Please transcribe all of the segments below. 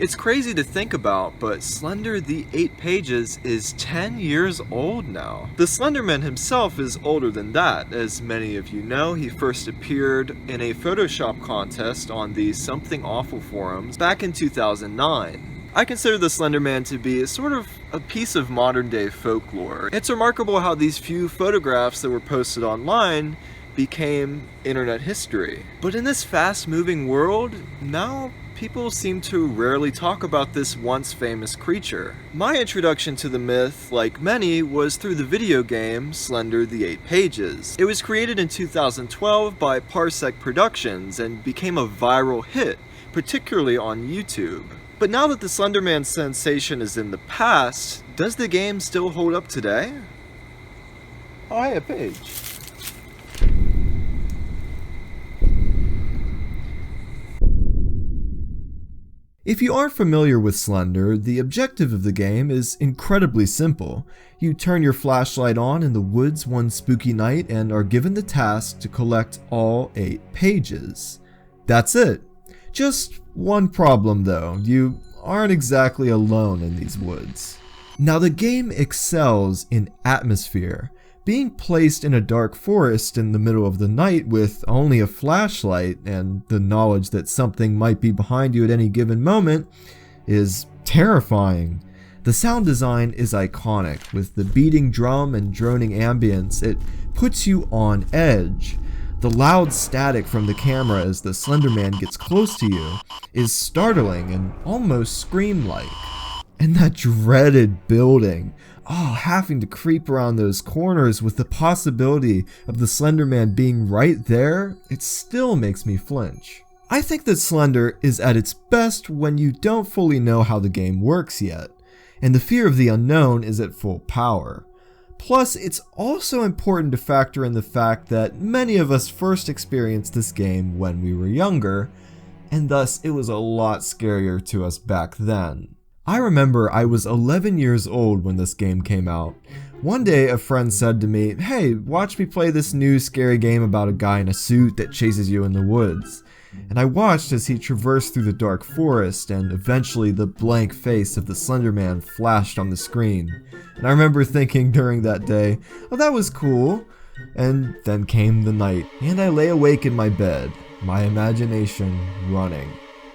It's crazy to think about, but Slender the 8 Pages is 10 years old now. The Slenderman himself is older than that. As many of you know, he first appeared in a Photoshop contest on the Something Awful forums back in 2009. I consider the Slenderman to be sort of a piece of modern-day folklore. It's remarkable how these few photographs that were posted online became internet history. But in this fast-moving world, now people seem to rarely talk about this once famous creature. My introduction to the myth, like many, was through the video game Slender the 8 Pages. It was created in 2012 by Parsec Productions and became a viral hit, particularly on YouTube. But now that the Slenderman sensation is in the past, does the game still hold up today? Hi, a page. If you aren't familiar with Slender, the objective of the game is incredibly simple. You turn your flashlight on in the woods one spooky night and are given the task to collect all 8 pages. That's it. Just one problem though, you aren't exactly alone in these woods. Now the game excels in atmosphere. Being placed in a dark forest in the middle of the night with only a flashlight and the knowledge that something might be behind you at any given moment is terrifying. The sound design is iconic, with the beating drum and droning ambience. It puts you on edge. The loud static from the camera as the Slenderman gets close to you is startling and almost scream-like. And that dreaded building. Having to creep around those corners with the possibility of the Slenderman being right there, it still makes me flinch. I think that Slender is at its best when you don't fully know how the game works yet, and the fear of the unknown is at full power. Plus, it's also important to factor in the fact that many of us first experienced this game when we were younger, and thus it was a lot scarier to us back then. I remember I was 11 years old when this game came out. One day a friend said to me, "Hey, watch me play this new scary game about a guy in a suit that chases you in the woods." And I watched as he traversed through the dark forest, and eventually the blank face of the Slenderman flashed on the screen. And I remember thinking during that day, "Oh, that was cool." And then came the night, and I lay awake in my bed, my imagination running.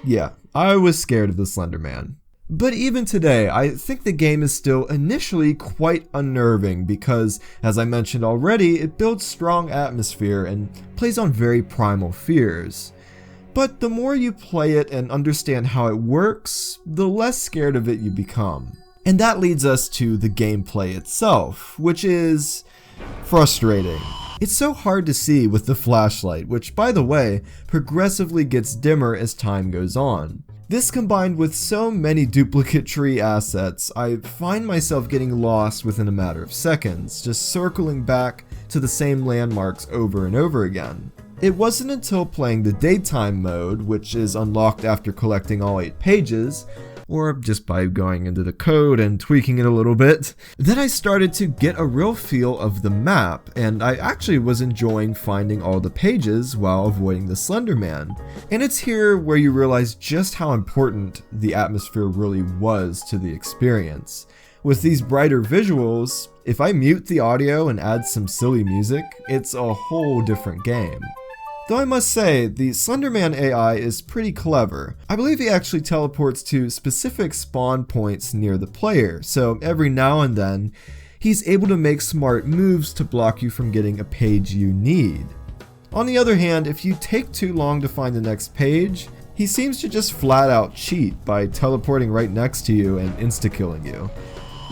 Yeah, I was scared of the Slenderman. But even today, I think the game is still initially quite unnerving because, as I mentioned already, it builds strong atmosphere and plays on very primal fears. But the more you play it and understand how it works, the less scared of it you become. And that leads us to the gameplay itself, which is frustrating. It's so hard to see with the flashlight, which, by the way, progressively gets dimmer as time goes on. This combined with so many duplicate tree assets, I find myself getting lost within a matter of seconds, just circling back to the same landmarks over and over again. It wasn't until playing the daytime mode, which is unlocked after collecting all 8 pages, or just by going into the code and tweaking it a little bit, then I started to get a real feel of the map, and I actually was enjoying finding all the pages while avoiding the Slenderman. And it's here where you realize just how important the atmosphere really was to the experience. With these brighter visuals, if I mute the audio and add some silly music, it's a whole different game. Though I must say, the Slenderman AI is pretty clever. I believe he actually teleports to specific spawn points near the player, so every now and then, he's able to make smart moves to block you from getting a page you need. On the other hand, if you take too long to find the next page, he seems to just flat out cheat by teleporting right next to you and insta-killing you,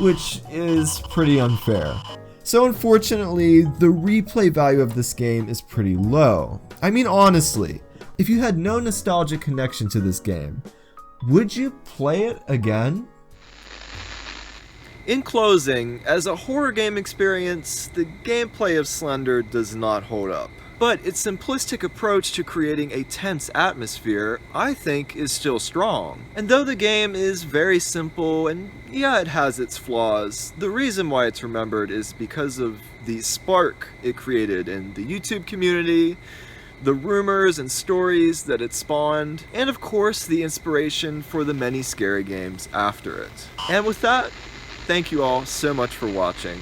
which is pretty unfair. So unfortunately, the replay value of this game is pretty low. I mean, honestly, if you had no nostalgic connection to this game, would you play it again? In closing, as a horror game experience, the gameplay of Slender does not hold up. But its simplistic approach to creating a tense atmosphere, I think, is still strong. And though the game is very simple, and yeah, it has its flaws, the reason why it's remembered is because of the spark it created in the YouTube community, the rumors and stories that it spawned, and of course the inspiration for the many scary games after it. And with that, thank you all so much for watching.